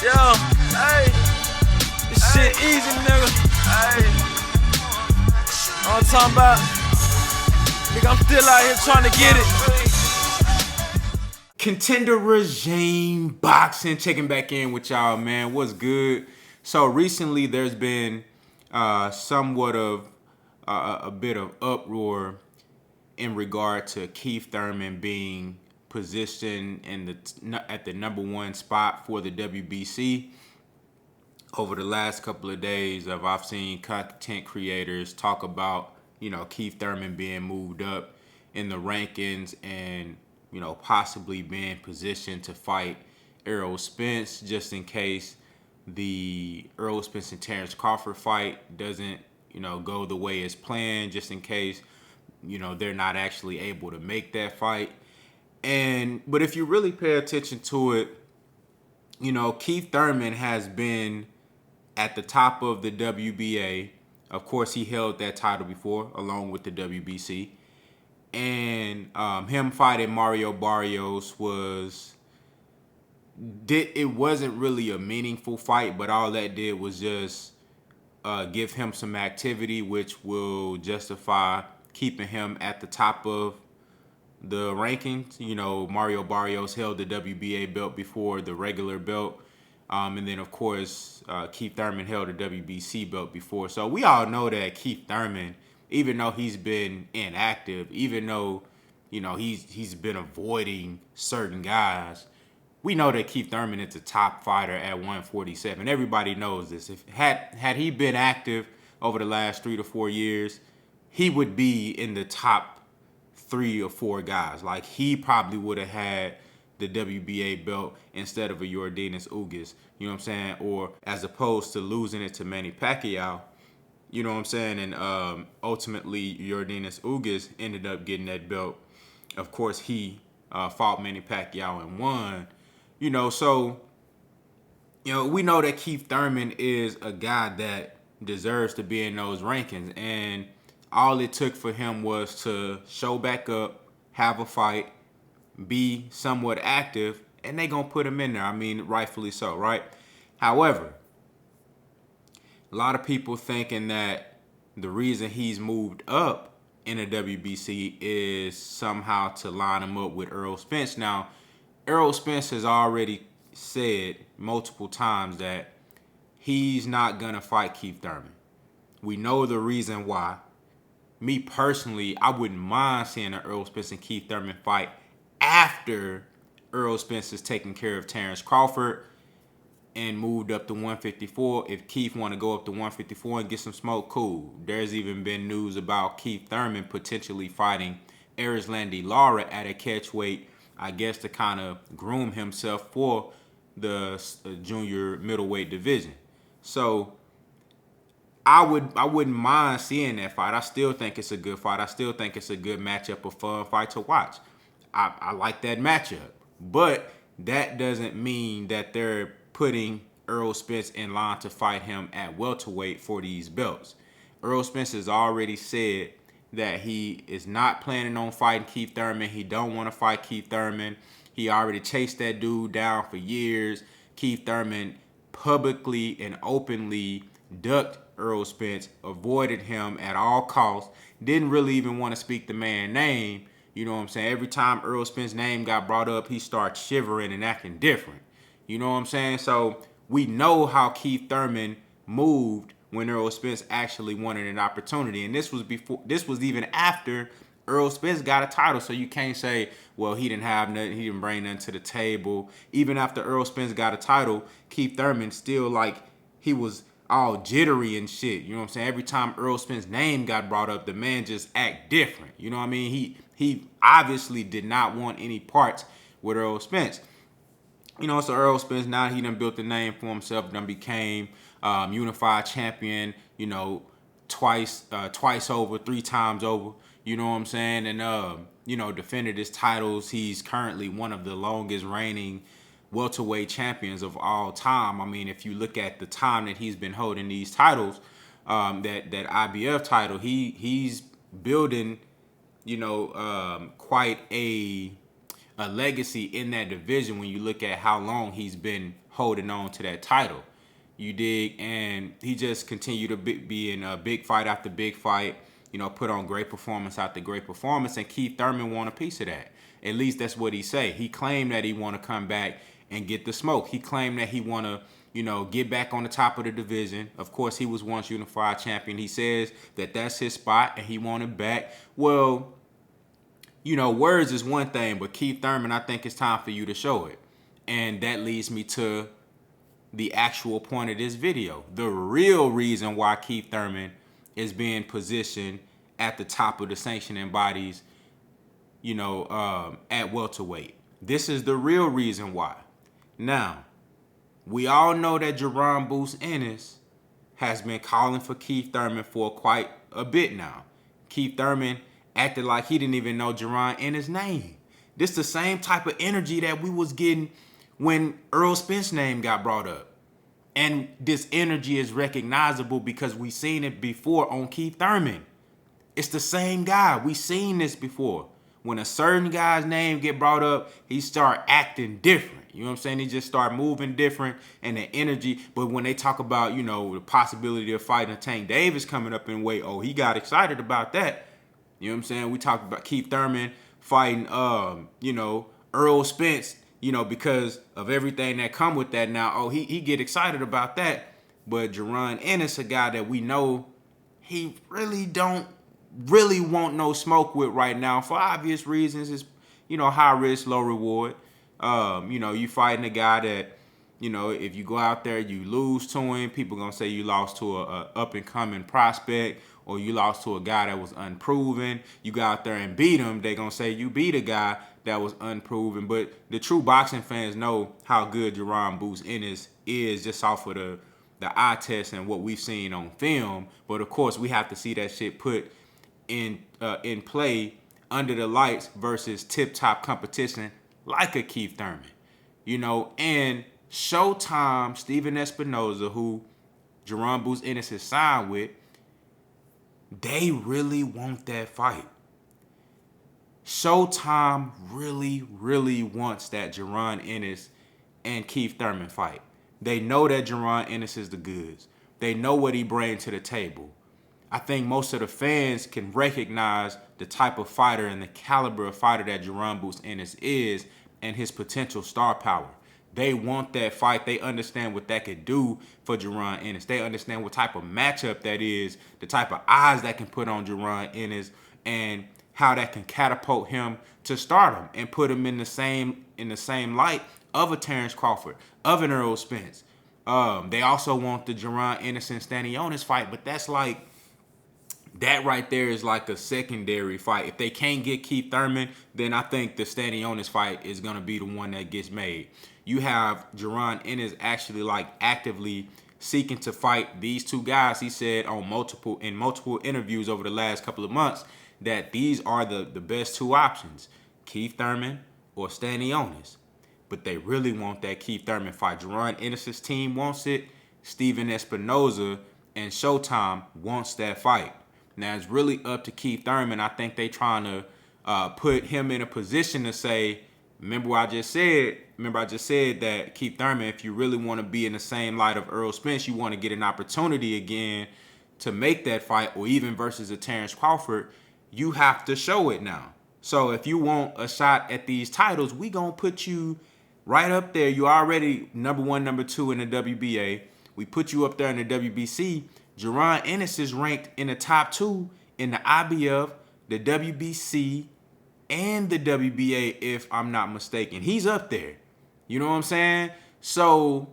Yo, hey, this shit easy, nigga. Hey, all I'm talking about, nigga, I'm still out here trying to get it. Contender regime boxing, checking back in with y'all, man. What's good? So recently, there's been somewhat of a bit of uproar in regard to Keith Thurman being positioned at the number one spot for the WBC. Over the last couple of days, I've seen content creators talk about Keith Thurman being moved up in the rankings and possibly being positioned to fight Errol Spence, just in case the Errol Spence and Terrence Crawford fight doesn't go the way it's planned, just in case they're not actually able to make that fight. But if you really pay attention to it, Keith Thurman has been at the top of the WBA. Of course, he held that title before, along with the WBC. And him fighting Mario Barrios it wasn't really a meaningful fight, but all that did was just give him some activity, which will justify keeping him at the top of the rankings. Mario Barrios held the WBA belt before the regular belt. And then, of course, Keith Thurman held a WBC belt before. So we all know that Keith Thurman, even though he's been inactive, even though, he's been avoiding certain guys, we know that Keith Thurman is the top fighter at 147. Everybody knows this. If had he been active over the last 3 to 4 years, he would be in the top 3 or 4 guys. Like, he probably would have had the WBA belt instead of a Yordenis Ugas, you know what I'm saying? Or as opposed to losing it to Manny Pacquiao, you know what I'm saying? And ultimately, Yordenis Ugas ended up getting that belt. Of course, he fought Manny Pacquiao and won. So we know that Keith Thurman is a guy that deserves to be in those rankings. And all it took for him was to show back up, have a fight, be somewhat active, and they gonna put him in there. I mean, rightfully so, right? However, a lot of people thinking that the reason he's moved up in a WBC is somehow to line him up with Errol Spence. Now, Errol Spence has already said multiple times that he's not gonna fight Keith Thurman. We know the reason why. Me personally, I wouldn't mind seeing an Errol Spence and Keith Thurman fight after Errol Spence is taking care of Terrence Crawford and moved up to 154. If Keith want to go up to 154 and get some smoke, cool. There's even been news about Keith Thurman potentially fighting Erislandy Lara at a catchweight, I guess to kind of groom himself for the junior middleweight division. So I wouldn't mind seeing that fight. I still think it's a good fight. I still think it's a good matchup, a fun fight to watch. I like that matchup. But that doesn't mean that they're putting Errol Spence in line to fight him at welterweight for these belts. Errol Spence has already said that he is not planning on fighting Keith Thurman. He don't want to fight Keith Thurman. He already chased that dude down for years. Keith Thurman publicly and openly ducked Errol Spence, avoided him at all costs, didn't really even want to speak the man's name. You know what I'm saying? Every time Errol Spence's name got brought up, he started shivering and acting different. You know what I'm saying? So we know how Keith Thurman moved when Errol Spence actually wanted an opportunity. And this was even after Errol Spence got a title. So you can't say, well, he didn't have nothing, he didn't bring nothing to the table. Even after Errol Spence got a title, Keith Thurman still he was all jittery and shit. You know what I'm saying? Every time Errol Spence's name got brought up, the man just act different. You know what I mean? He obviously did not want any parts with Errol Spence. So Errol Spence, now he done built the name for himself, done became unified champion, twice over, 3 times over. You know what I'm saying? And, defended his titles. He's currently one of the longest reigning welterweight champions of all time. I mean, if you look at the time that he's been holding these titles, that IBF title, he's building, quite a a legacy in that division when you look at how long he's been holding on to that title. You dig? And he just continued to be in a big fight after big fight, put on great performance after great performance, and Keith Thurman want a piece of that. At least that's what he say. He claimed that he want to come back and get the smoke. He claimed that he want to, get back on the top of the division. Of course, he was once unified champion. He says that that's his spot and he wanted back. Well, words is one thing, but Keith Thurman, I think it's time for you to show it. And that leads me to the actual point of this video. The real reason why Keith Thurman is being positioned at the top of the sanctioning bodies, at welterweight. This is the real reason why. Now, we all know that Jaron Bruce Ennis has been calling for Keith Thurman for quite a bit now. Keith Thurman acted like he didn't even know Jaron Ennis' name. This the same type of energy that we was getting when Earl Spence's name got brought up. And this energy is recognizable because we seen it before on Keith Thurman. It's the same guy. We seen this before. When a certain guy's name get brought up, he start acting different. You know what I'm saying? He just start moving different and the energy. But when they talk about, the possibility of fighting Tank Davis coming up in weight, he got excited about that. You know what I'm saying? We talked about Keith Thurman fighting, Earl Spence, because of everything that come with that now. He get excited about that. But Jaron Ennis, a guy that we know he really don't really want no smoke with right now for obvious reasons. It's, high risk, low reward. You fighting a guy that, if you go out there, you lose to him, people gonna say you lost to a up and coming prospect, or you lost to a guy that was unproven. You go out there and beat him, they gonna say you beat a guy that was unproven. But the true boxing fans know how good Jaron Bruce Ennis is just off of the eye test and what we've seen on film. But of course, we have to see that shit put in play under the lights versus tip-top competition like a Keith Thurman. And Showtime, Steven Espinoza, who Jaron Bruce Ennis is signed with, they really want that fight. Showtime really, really wants that Jaron Ennis and Keith Thurman fight. They know that Jaron Ennis is the goods. They know what he brings to the table. I think most of the fans can recognize the type of fighter and the caliber of fighter that Jaron Bruce Ennis is and his potential star power. They want that fight. They understand what that could do for Jaron Ennis. They understand what type of matchup that is, the type of eyes that can put on Jaron Ennis, and how that can catapult him to stardom and put him in the same light of a Terrence Crawford, of an Earl Spence. They also want the Jaron Ennis and Stanionis fight, but that's like, that right there is like a secondary fight. If they can't get Keith Thurman, then I think the Stanionis fight is going to be the one that gets made. You have Jaron Ennis actually actively seeking to fight these two guys. He said in multiple interviews over the last couple of months that these are the best two options, Keith Thurman or Stanionis. But they really want that Keith Thurman fight. Jaron Ennis' team wants it. Steven Espinoza and Showtime wants that fight. Now, it's really up to Keith Thurman. I think they trying to put him in a position to say, remember I just said that Keith Thurman, if you really want to be in the same light of Earl Spence, you want to get an opportunity again to make that fight, or even versus a Terrence Crawford, you have to show it now. So if you want a shot at these titles, we going to put you right up there. You already number 1, number 2 in the WBA. We put you up there in the WBC. Jaron Ennis is ranked in the top 2 in the IBF, the WBC, and the WBA, if I'm not mistaken. He's up there. You know what I'm saying? So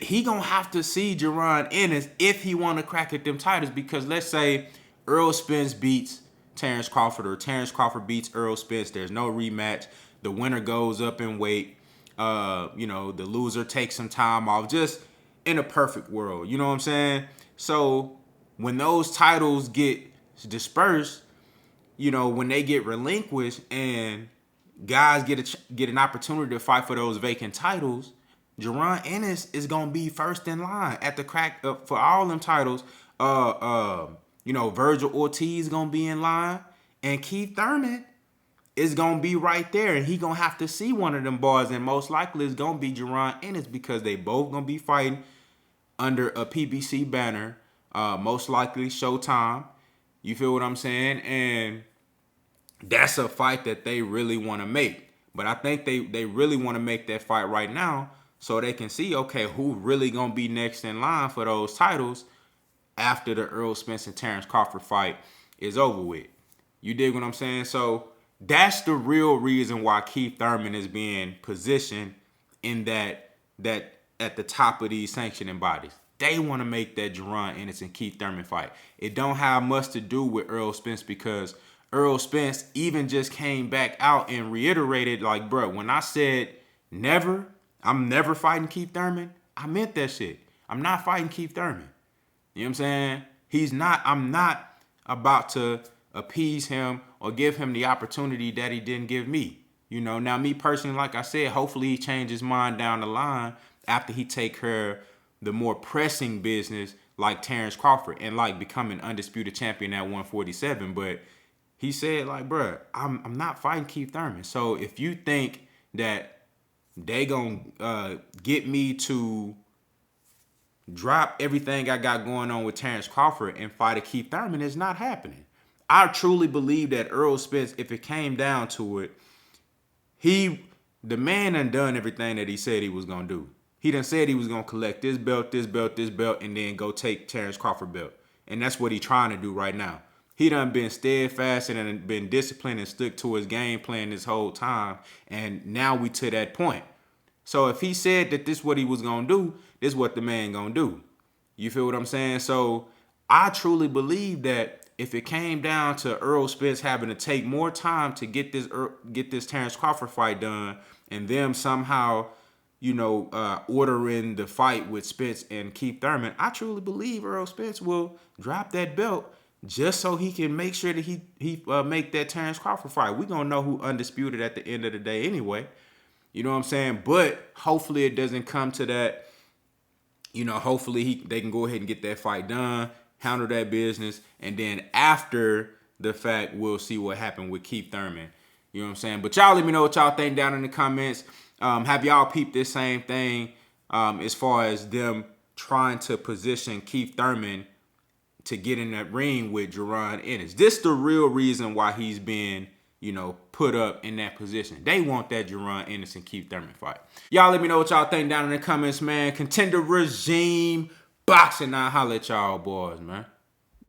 he gonna have to see Jaron Ennis if he want to crack at them titles, because let's say Earl Spence beats Terrence Crawford, or Terrence Crawford beats Earl Spence. There's no rematch. The winner goes up in weight. The loser takes some time off. Just in a perfect world, you know what I'm saying? So when those titles get dispersed, when they get relinquished and guys get an opportunity to fight for those vacant titles, Jaron Ennis is gonna be first in line at the crack for all them titles. Virgil Ortiz gonna be in line, and Keith Thurman it's going to be right there. And he going to have to see one of them boys. And most likely it's going to be Jaron Ennis because they both going to be fighting under a PBC banner. Most likely Showtime. You feel what I'm saying? And that's a fight that they really want to make. But I think they really want to make that fight right now so they can see, okay, who really going to be next in line for those titles after the Errol Spence and Terrence Crawford fight is over with. You dig what I'm saying? So that's the real reason why Keith Thurman is being positioned in that at the top of these sanctioning bodies. They want to make that Jaron Ennis and Keith Thurman fight. It don't have much to do with Errol Spence because Errol Spence even just came back out and reiterated, like, bro, when I said never, I'm never fighting Keith Thurman, I meant that shit. I'm not fighting Keith Thurman. You know what I'm saying? I'm not about to appease him or give him the opportunity that he didn't give me. You know, now me personally, like I said, hopefully he changes his mind down the line after he take care of the more pressing business like Terrence Crawford and like becoming undisputed champion at 147. But he said, like, bruh, I'm not fighting Keith Thurman. So if you think that they gonna get me to drop everything I got going on with Terrence Crawford and fight a Keith Thurman, it's not happening. I truly believe that Errol Spence, if it came down to it, the man done everything that he said he was gonna do. He done said he was gonna collect this belt, and then go take Terrence Crawford belt. And that's what he trying to do right now. He done been steadfast and been disciplined and stuck to his game plan this whole time. And now we to that point. So if he said that this is what he was going to do, this is what the man going to do. You feel what I'm saying? So I truly believe that if it came down to Errol Spence having to take more time to get this Terrence Crawford fight done and them somehow, ordering the fight with Spence and Keith Thurman, I truly believe Errol Spence will drop that belt just so he can make sure that he make that Terrence Crawford fight. We're going to know who undisputed at the end of the day anyway. You know what I'm saying? But hopefully it doesn't come to that. Hopefully they can go ahead and get that fight done, handle that business, and then after the fact, we'll see what happened with Keith Thurman. You know what I'm saying? But y'all let me know what y'all think down in the comments. Have y'all peeped this same thing as far as them trying to position Keith Thurman to get in that ring with Jaron Ennis? This the real reason why he's been, put up in that position. They want that Jaron Ennis and Keith Thurman fight. Y'all let me know what y'all think down in the comments, man. Contender regime boxing. I'll holler at y'all boys, man.